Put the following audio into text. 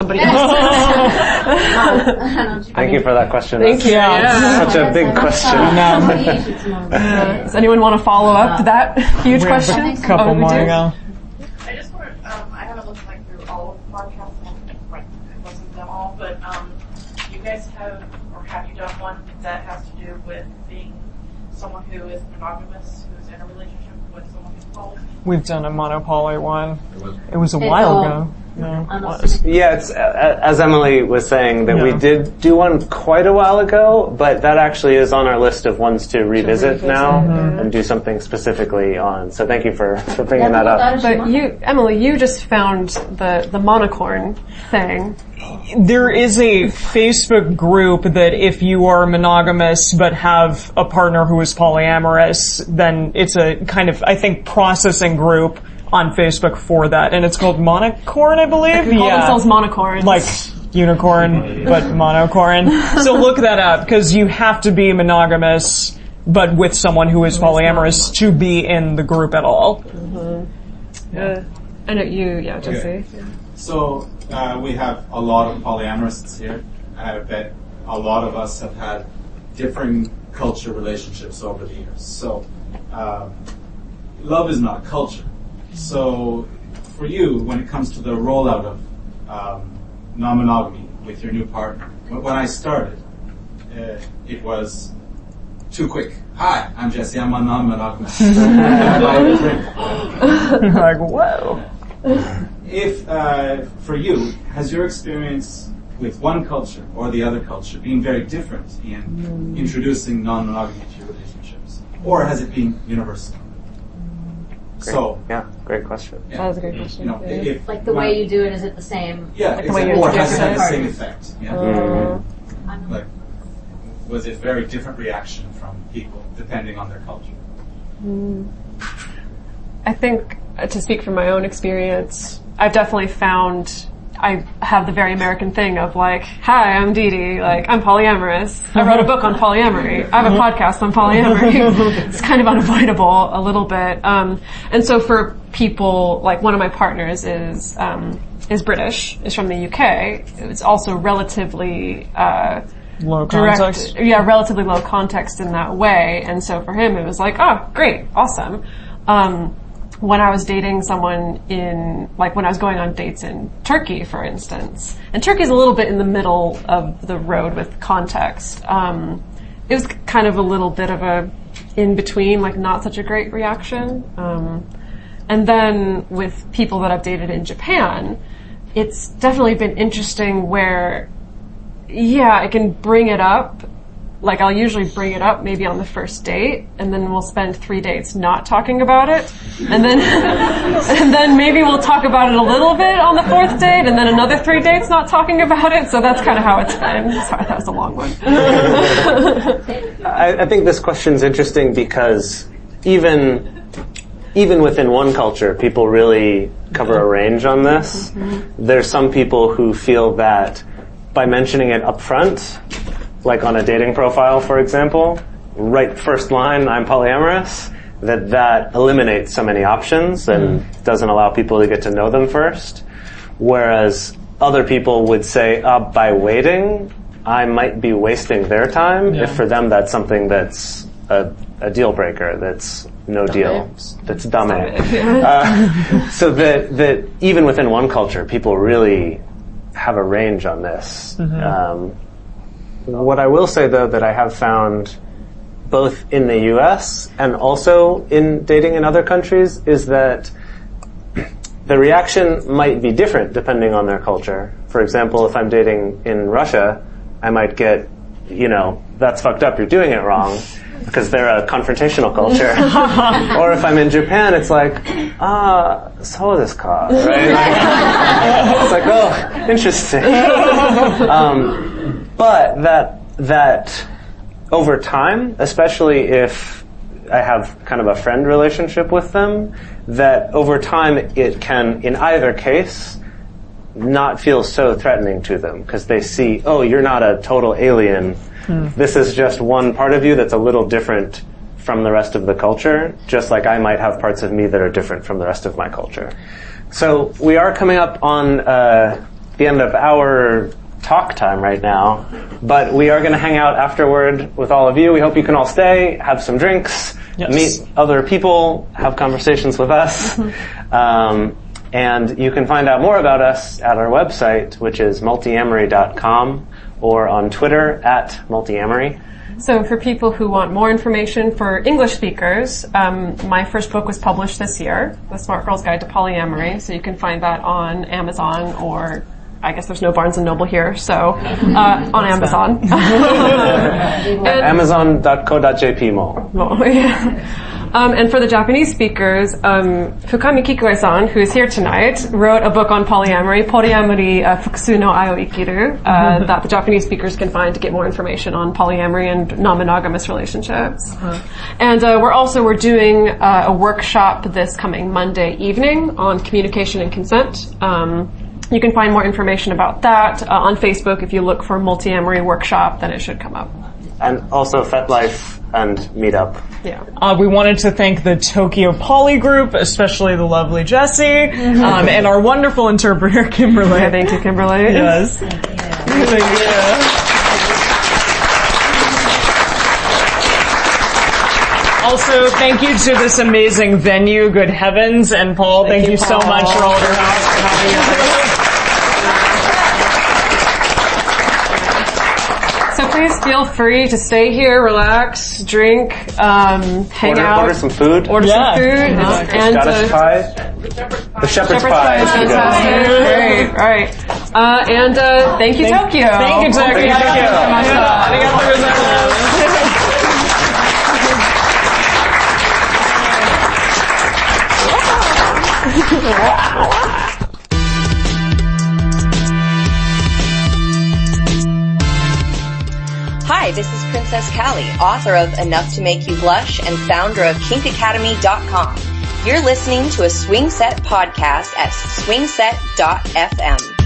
somebody else. Thank you for that question. Thank you. Yeah. Such a big question. Does anyone want to follow up to that huge question? A couple more ago. I just want to, I haven't listened through all of the podcasts, I've listened to them all, but you guys have, or have you done one that has to do with being someone who is monogamous, who's in a relationship with someone who's poly? We've done a monopoly one. It was a while ago. No, it was. Yeah, it's, as Emily was saying, that we did do one quite a while ago, but that actually is on our list of ones to revisit now and do something specifically on. So thank you for bringing that up. But you, Emily, you just found the monocorn thing. There is a Facebook group that if you are monogamous but have a partner who is polyamorous, then it's a kind of, I think, processing group on Facebook for that, and it's called Monocorn, I believe. They call themselves monocorns. Like unicorn, but monocorn. So look that up, because you have to be monogamous, but with someone who is polyamorous to be in the group at all. I know you, Jesse. So we have a lot of polyamorous here. I bet a lot of us have had differing culture relationships over the years. So love is not culture. So for you, when it comes to the rollout of non-monogamy with your new partner, when I started, it was too quick. Hi, I'm Jesse, I'm a non-monogamous. Like, whoa. If, for you, has your experience with one culture or the other culture been very different in introducing non-monogamy to your relationships? Or has it been universal? Great question. That was a great question. You know, if like the way you do it, is it the same? Yeah, like the way or has it had the parties. same effect? Like, was it very different reaction from people depending on their culture? I think, to speak from my own experience, I've definitely found I have the very American thing of like, hi, I'm Dee Dee, like, I'm polyamorous. I wrote a book on polyamory. I have a podcast on polyamory. It's kind of unavoidable a little bit. And so for people, like one of my partners is British, is from the UK. It's also relatively, Low context. Relatively low context in that way. And so for him, it was like, oh, great, awesome. When I was dating someone when I was going on dates in Turkey, for instance, and Turkey's a little bit in the middle of the road with context, it was kind of a little bit of a in-between, like not such a great reaction. And then with people that I've dated in Japan, it's definitely been interesting where, I can bring it up. Like, I'll usually bring it up maybe on the first date, and then we'll spend 3 dates not talking about it. And then, and then maybe we'll talk about it a little bit on the 4th date, and then another 3 dates not talking about it. So that's kind of how it's been. Sorry, that was a long one. I think this question's interesting because even within one culture, people really cover a range on this. There's some people who feel that by mentioning it up front, like on a dating profile, for example, right first line, I'm polyamorous, that eliminates so many options and doesn't allow people to get to know them first. Whereas other people would say, by waiting, I might be wasting their time if for them that's something that's a deal breaker, that's no deal, that's dumb. So that even within one culture, people really have a range on this. What I will say, though, that I have found both in the US and also in dating in other countries is that the reaction might be different depending on their culture. For example, if I'm dating in Russia, I might get, that's fucked up, you're doing it wrong, because they're a confrontational culture. Or if I'm in Japan, it's like, so desu ka, right? It's like, oh, interesting. But that over time, especially if I have kind of a friend relationship with them, that over time it can, in either case, not feel so threatening to them because they see, oh, you're not a total alien. This is just one part of you that's a little different from the rest of the culture, just like I might have parts of me that are different from the rest of my culture. So we are coming up on the end of our talk time right now, but we are going to hang out afterward with all of you. We hope you can all stay, have some drinks, meet other people, have conversations with us. And you can find out more about us at our website, which is multiamory.com, or on Twitter @multiamory. So for people who want more information for English speakers, my first book was published this year, The Smart Girl's Guide to Polyamory. So you can find that on Amazon, or I guess there's no Barnes & Noble here, so on Amazon. Amazon.co.jp mo. And for the Japanese speakers, Fukami Kikue-san, who is here tonight, wrote a book on polyamory, Polyamori Fukusu no Ai o Ikiru, that the Japanese speakers can find to get more information on polyamory and non-monogamous relationships. And we're doing a workshop this coming Monday evening on communication and consent. You can find more information about that on Facebook. If you look for Multiamory Workshop, then it should come up. And also FetLife and Meetup. Yeah. We wanted to thank the Tokyo Poly Group, especially the lovely Jessie, and our wonderful interpreter, Kimberly. Yeah, thank you, Kimberly. Yes. Thank you. Also, thank you to this amazing venue, Good Heavens, and Paul, thank you so much for all of your help for having us. So please feel free to stay here, relax, drink, hang out. Order some food. Order some food. And Scottish pie. The shepherd's pie. is fantastic. Great. All right. And thank you, Tokyo. Thank you, Tokyo. Hi, this is Princess Callie, author of Enough to Make You Blush and founder of KinkAcademy.com. You're listening to a Swing Set podcast at swingset.fm.